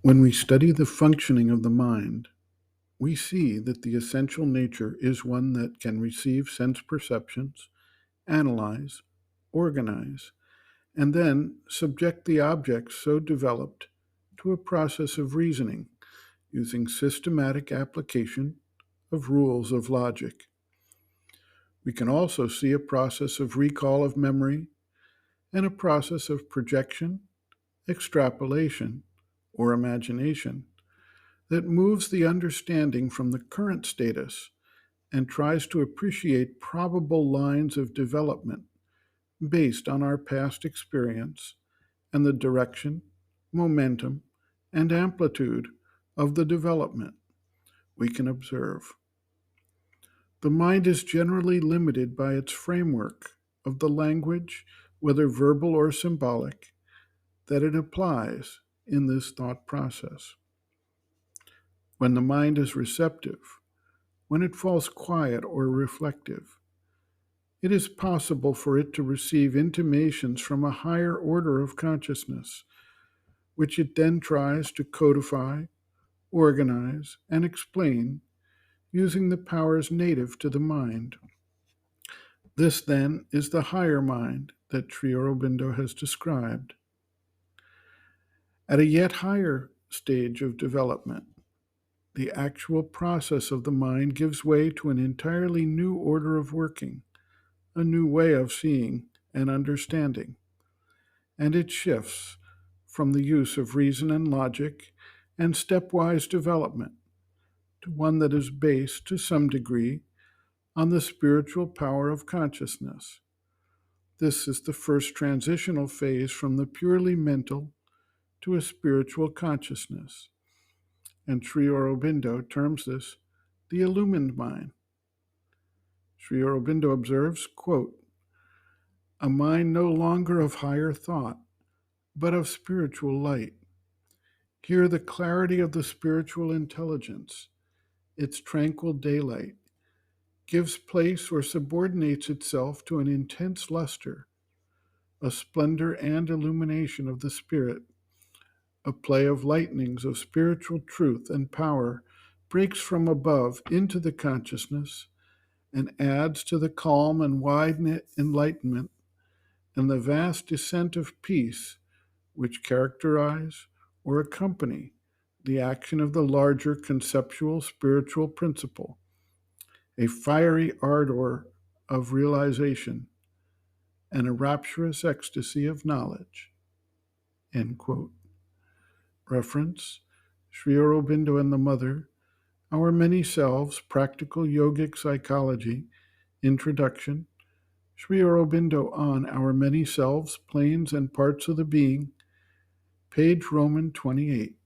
When we study the functioning of the mind, we see that the essential nature is one that can receive sense perceptions, analyze, organize, and then subject the objects so developed to a process of reasoning using systematic application of rules of logic. We can also see a process of recall of memory and a process of projection, extrapolation, or imagination that moves the understanding from the current status and tries to appreciate probable lines of development based on our past experience and the direction, momentum, and amplitude of the development we can observe. The mind is generally limited by its framework of the language, whether verbal or symbolic, that it applies in this thought process. When the mind is receptive, when it falls quiet or reflective, it is possible for it to receive intimations from a higher order of consciousness, which it then tries to codify, organize, and explain using the powers native to the mind. This, then, is the higher mind that Sri Aurobindo has described. At a yet higher stage of development, the actual process of the mind gives way to an entirely new order of working, a new way of seeing and understanding, and it shifts from the use of reason and logic and stepwise development to one that is based, to some degree, on the spiritual power of consciousness. This is the first transitional phase from the purely mental to a spiritual consciousness, and Sri Aurobindo terms this the illumined mind. Sri Aurobindo observes, quote, a mind no longer of higher thought, but of spiritual light. Here the clarity of the spiritual intelligence, its tranquil daylight, gives place or subordinates itself to an intense luster, a splendor and illumination of the spirit. A play of lightnings of spiritual truth and power breaks from above into the consciousness and adds to the calm and wide enlightenment and the vast descent of peace which characterize or accompany the action of the larger conceptual spiritual principle, a fiery ardor of realization and a rapturous ecstasy of knowledge. End quote. Reference Sri Aurobindo and the Mother, Our Many Selves, Practical Yogic Psychology, Introduction, Sri Aurobindo on Our Many Selves, Planes and Parts of the Being, page Roman 28.